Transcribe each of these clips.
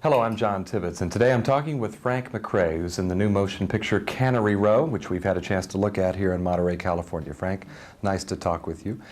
Hello, I'm John Tibbetts, and today I'm talking with Frank Mccrae, who's in the new motion picture Cannery Row, which we've had a chance to look at here in Monterey, California. Frank, nice to talk with you.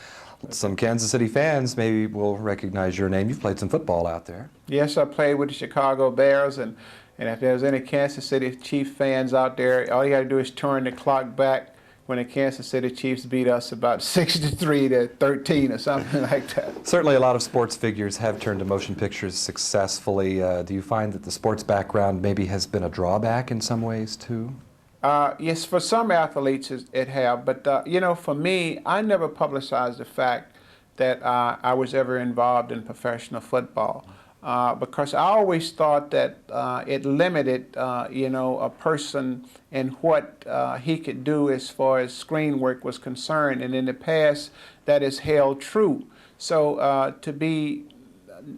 Some Kansas City fans maybe will recognize your name. You've played some football out there. Yes, I played with the Chicago Bears, and if there's any Kansas City Chiefs fans out there, all you got to do is turn the clock back when the Kansas City Chiefs beat us about 63 to 13 or something like that. Certainly a lot of sports figures have turned to motion pictures successfully. Do you find that the sports background maybe has been a drawback in some ways too? Yes, for some athletes it have, but you know, for me, I never publicized the fact that I was ever involved in professional football. Because I always thought that it limited, you know, a person in what he could do as far as screen work was concerned, and in the past that is held true. So to be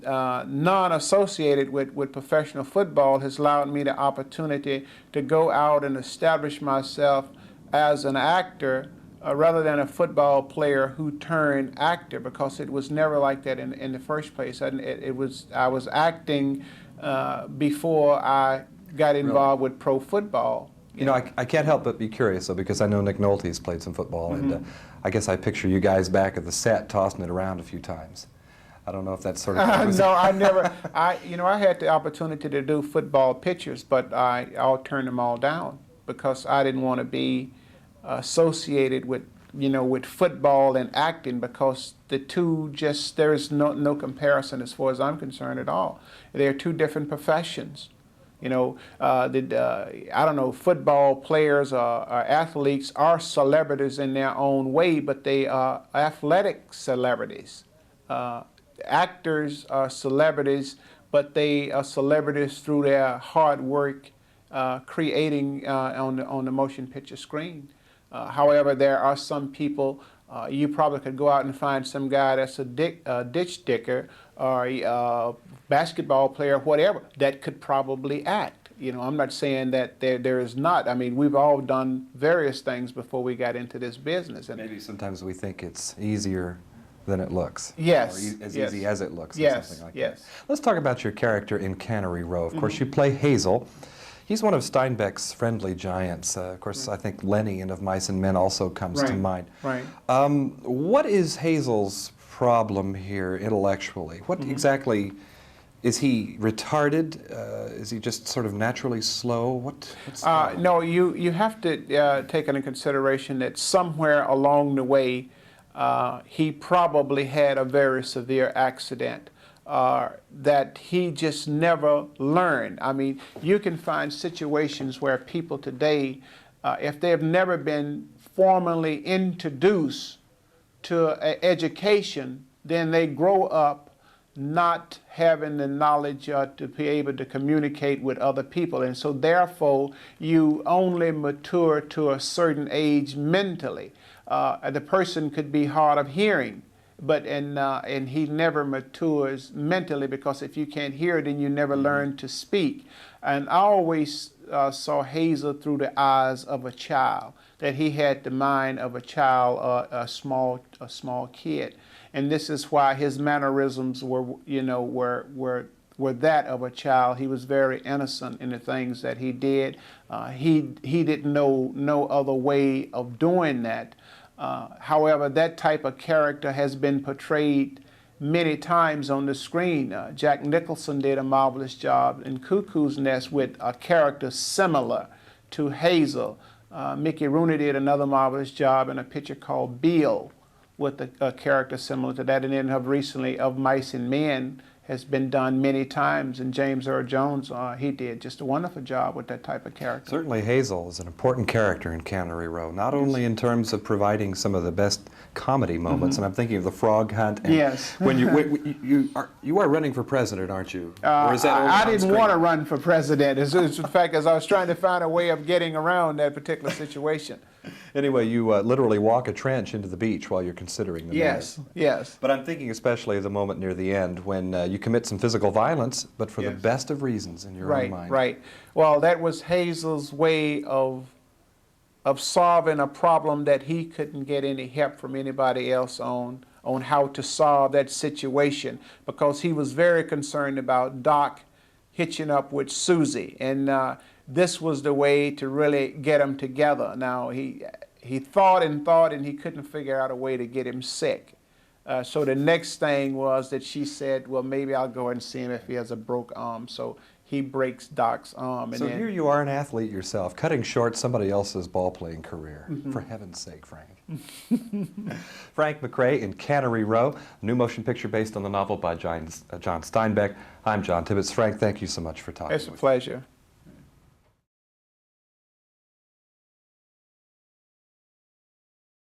non-associated with professional football has allowed me the opportunity to go out and establish myself as an actor rather than a football player who turned actor, because it was never like that in the first place. I was acting before I got involved with pro football. You know, I can't help but be curious, though, because I know Nick Nolte's played some football, and I guess I picture you guys back at the set tossing it around a few times. I don't know if that's sort of... No, I never. You know, I had the opportunity to do football pictures, but I'll turn them all down because I didn't want to be associated with, you know, with football and acting, because the two just, there is no comparison as far as I'm concerned at all. They're two different professions. You know, I don't know, football players or athletes are celebrities in their own way, but they are athletic celebrities. Actors are celebrities, but they are celebrities through their hard work creating on the motion picture screen. However, there are some people, you probably could go out and find some guy that's a ditch dicker or a basketball player, whatever, that could probably act. You know, I'm not saying that there is not. I mean, we've all done various things before we got into this business. And maybe sometimes we think it's easier than it looks. Yes. Or as easy as it looks, or yes. something like yes. that. Let's talk about your character in Cannery Row. Of course, you play Hazel. He's one of Steinbeck's friendly giants. Of course, I think Lenny in Of Mice and Men also comes to mind. Right. What is Hazel's problem here intellectually? What exactly, is he retarded? Is he just sort of naturally slow? No, you have to take into consideration that somewhere along the way he probably had a very severe accident that he just never learned. I mean, you can find situations where people today, if they have never been formally introduced to education, then they grow up not having the knowledge to be able to communicate with other people. And so therefore, you only mature to a certain age mentally. The person could be hard of hearing, but and he never matures mentally, because if you can't hear, then you never learn to speak. And I always saw Hazel through the eyes of a child, that he had the mind of a child, a small kid. And this is why his mannerisms were, you know, were that of a child. He was very innocent in the things that he did. He didn't know no other way of doing that. However, that type of character has been portrayed many times on the screen. Jack Nicholson did a marvelous job in Cuckoo's Nest with a character similar to Hazel. Mickey Rooney did another marvelous job in a picture called Bill with a character similar to that. And then recently, Of Mice and Men has been done many times, and James Earl Jones, he did just a wonderful job with that type of character. Certainly Hazel is an important character in Cannery Row, not only in terms of providing some of the best comedy moments, and I'm thinking of the frog hunt. And when you are running for president, aren't you? Or is that I didn't want to run for president. In fact, as I was trying to find a way of getting around that particular situation. Anyway, you literally walk a trench into the beach while you're considering the matter. Yes. But I'm thinking especially of the moment near the end when you commit some physical violence, but for the best of reasons in your own mind. Right. Well, that was Hazel's way of solving a problem that he couldn't get any help from anybody else on how to solve that situation, because he was very concerned about Doc, hitching up with Susie, and this was the way to really get them together. Now he thought and thought, and he couldn't figure out a way to get him sick. So the next thing was that she said, well, maybe I'll go and see him if he has a broke arm. So he breaks Doc's arm. And So then, here you are, an athlete yourself, cutting short somebody else's ball-playing career. For heaven's sake, Frank. Frank Mccrae in Cannery Row, a new motion picture based on the novel by John Steinbeck. I'm John Tibbetts. Frank, thank you so much for talking it's a with me. pleasure.